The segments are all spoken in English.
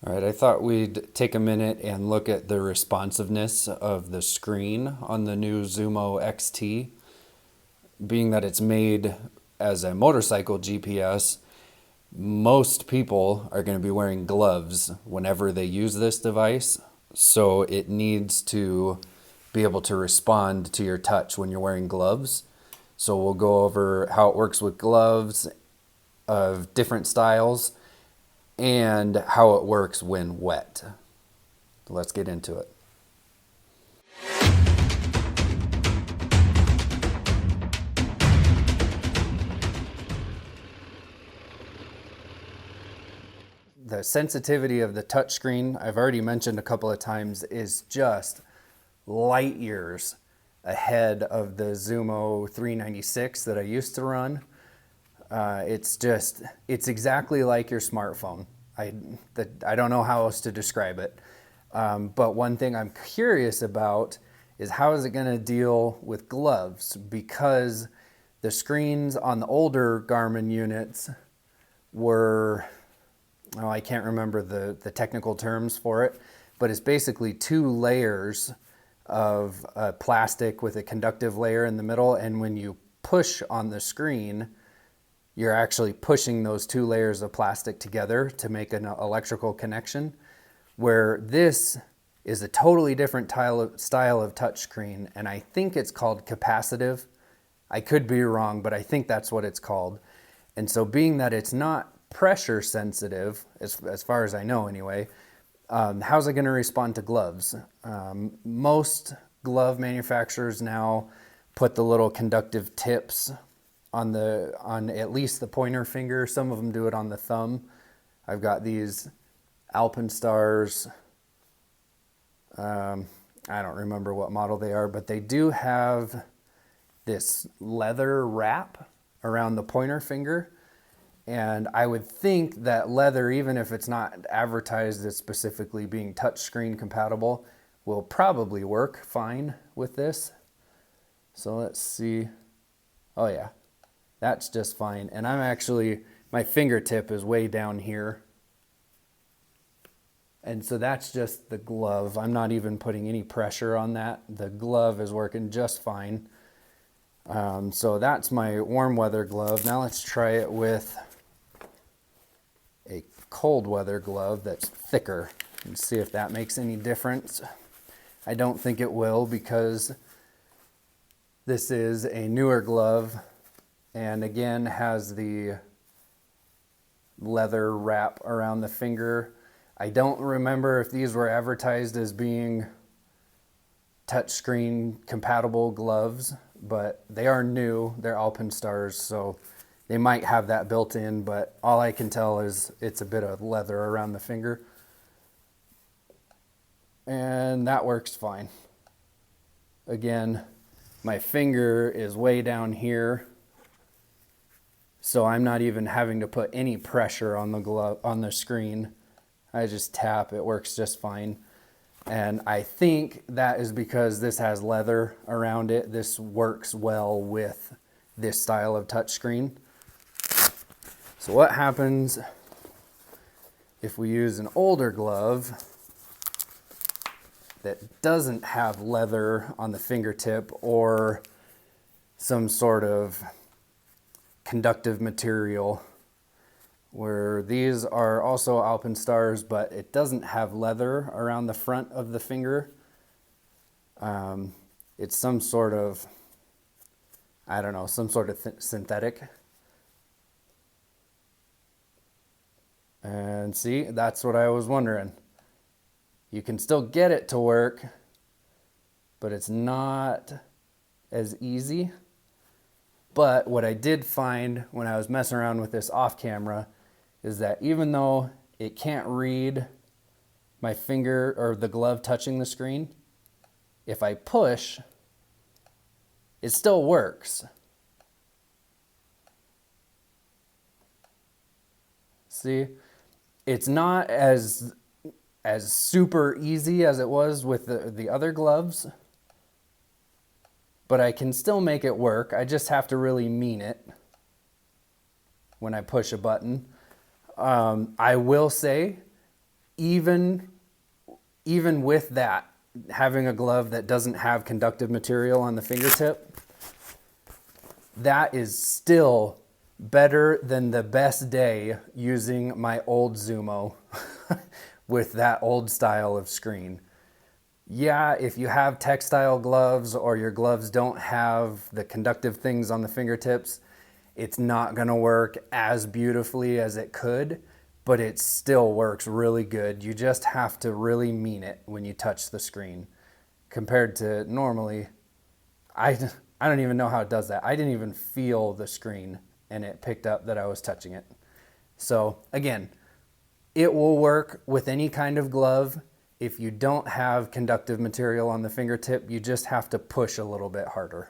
All right, I thought we'd take a minute and look at the responsiveness of the screen on the new Zumo XT. Being that it's made as a motorcycle GPS, most people are going to be wearing gloves whenever they use this device. So it needs to be able to respond to your touch when you're wearing gloves. So we'll go over how it works with gloves of different styles and how it works when wet. So let's get into it. The sensitivity of the touchscreen, I've already mentioned a couple of times, is just light years ahead of the Zumo 396 that I used to run. It's exactly like your smartphone. I don't know how else to describe it. But one thing I'm curious about is how is it going to deal with gloves? Because the screens on the older Garmin units were, oh, I can't remember the technical terms for it, but it's basically two layers of plastic with a conductive layer in the middle. And when you push on the screen, you're actually pushing those two layers of plastic together to make an electrical connection, where this is a totally different style of touchscreen, and I think it's called capacitive. I could be wrong, but I think that's what it's called. And so being that it's not pressure sensitive, as far as I know anyway, how's it going to respond to gloves? Most glove manufacturers now put the little conductive tips on at least the pointer finger. Some of them do it on the thumb. I've got these Alpenstars. I don't remember what model they are, but they do have this leather wrap around the pointer finger. And I would think that leather, even if it's not advertised as specifically being touchscreen compatible, will probably work fine with this. So let's see. Oh yeah, that's just fine. And my fingertip is way down here. And so that's just the glove. I'm not even putting any pressure on that. The glove is working just fine. So that's my warm weather glove. Now let's try it with a cold weather glove that's thicker and see if that makes any difference. I don't think it will, because this is a newer glove and again has the leather wrap around the finger. I don't remember if these were advertised as being touchscreen compatible gloves, but they are new. They're Alpenstars, so they might have that built in, but all I can tell is it's a bit of leather around the finger. And that works fine. Again, my finger is way down here, so I'm not even having to put any pressure on the glove, on the screen. I just tap, it works just fine. And I think that is because this has leather around it. This works well with this style of touchscreen. So what happens if we use an older glove that doesn't have leather on the fingertip or some sort of conductive material, where these are also Alpenstars, but it doesn't have leather around the front of the finger. It's some sort of, I don't know, some sort of synthetic. And see, that's what I was wondering. You can still get it to work, but it's not as easy. But what I did find when I was messing around with this off camera is that even though it can't read my finger or the glove touching the screen, if I push, it still works. See, it's not as super easy as it was with the other gloves, but I can still make it work. I just have to really mean it when I push a button. I will say, even with that, having a glove that doesn't have conductive material on the fingertip, that is still better than the best day using my old Zumo with that old style of screen. Yeah, if you have textile gloves or your gloves don't have the conductive things on the fingertips, it's not gonna work as beautifully as it could, but it still works really good. You just have to really mean it when you touch the screen. Compared to normally, I don't even know how it does that. I didn't even feel the screen and it picked up that I was touching it. So again, it will work with any kind of glove. If you don't have conductive material on the fingertip, you just have to push a little bit harder.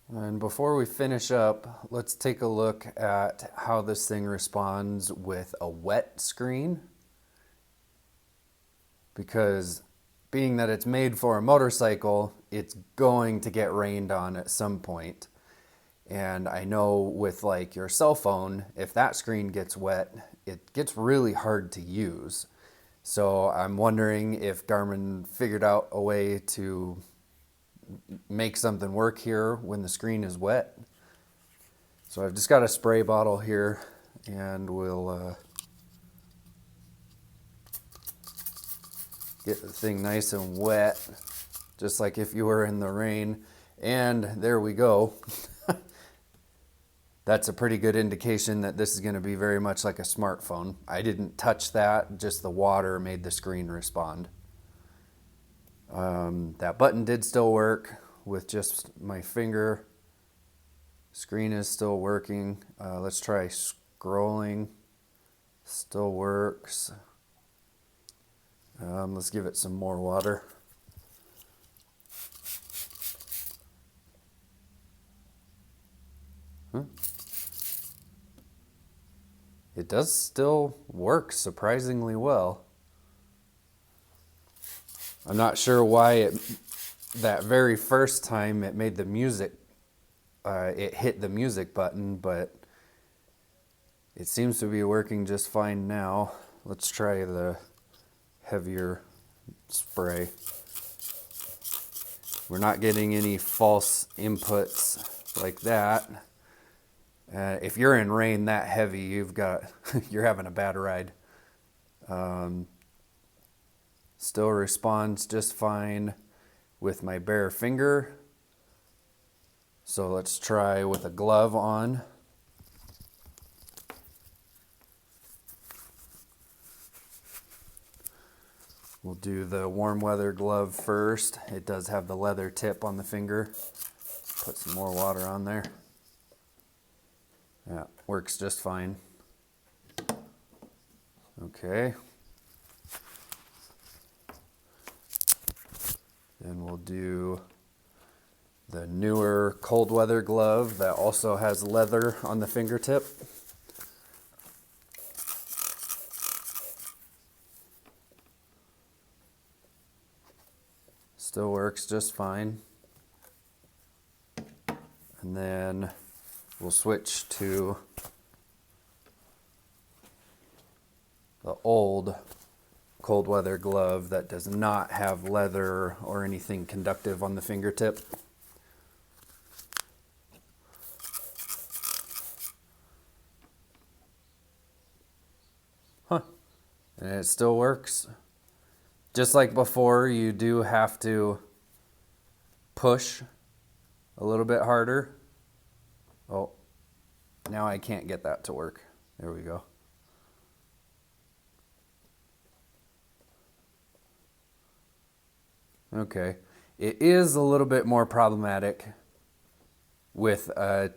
And before we finish up, let's take a look at how this thing responds with a wet screen. Because being that it's made for a motorcycle, it's going to get rained on at some point. And I know with like your cell phone, if that screen gets wet, it gets really hard to use. So I'm wondering if Garmin figured out a way to make something work here when the screen is wet. So I've just got a spray bottle here and we'll get the thing nice and wet, just like if you were in the rain. And there we go. That's a pretty good indication that this is going to be very much like a smartphone. I didn't touch that, just the water made the screen respond. That button did still work with just my finger. Screen is still working. Let's try scrolling. Still works. Let's give it some more water. It does still work surprisingly well. I'm not sure why that very first time it made the music, it hit the music button, but it seems to be working just fine now. Let's try the heavier spray. We're not getting any false inputs like that. If you're in rain that heavy, you're having a bad ride. Still responds just fine with my bare finger. So let's try with a glove on. We'll do the warm weather glove first. It does have the leather tip on the finger. Put some more water on there. Yeah, works just fine. Okay. Then we'll do the newer cold weather glove that also has leather on the fingertip. Still works just fine. And then we'll switch to the old cold weather glove that does not have leather or anything conductive on the fingertip. And it still works. Just like before, you do have to push a little bit harder. Oh, now I can't get that to work. There we go. Okay, it is a little bit more problematic with a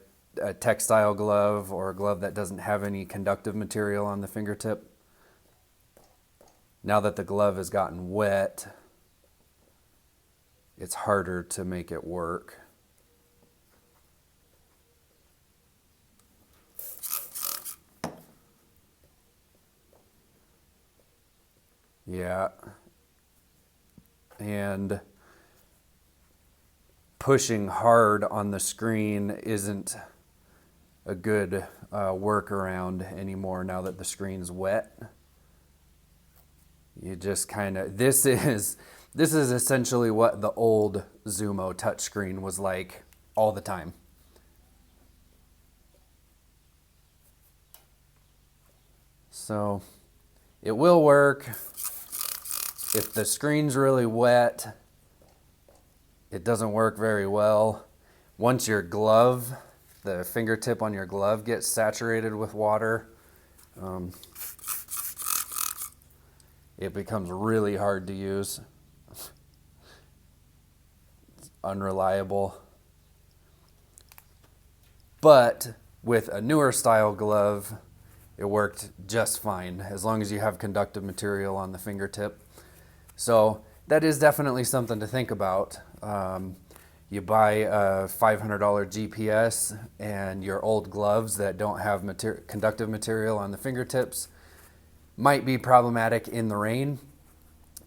textile glove or a glove that doesn't have any conductive material on the fingertip. Now that the glove has gotten wet, it's harder to make it work. Yeah. And pushing hard on the screen isn't a good workaround anymore now that the screen's wet. You just kind of, this is essentially what the old Zumo touchscreen was like all the time. So it will work. If the screen's really wet, it doesn't work very well. Once your glove, the fingertip on your glove gets saturated with water, it becomes really hard to use. It's unreliable. But with a newer style glove, it worked just fine as long as you have conductive material on the fingertip. So that is definitely something to think about. You buy a $500 GPS and your old gloves that don't have conductive material on the fingertips might be problematic in the rain.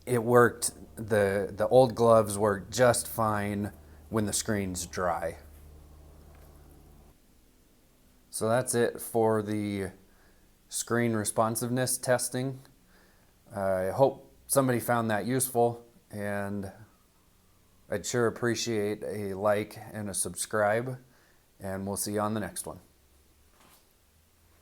It worked, the old gloves work just fine when the screen's dry. So that's it for the screen responsiveness testing. I hope somebody found that useful, and I'd sure appreciate a like and a subscribe, and we'll see you on the next one.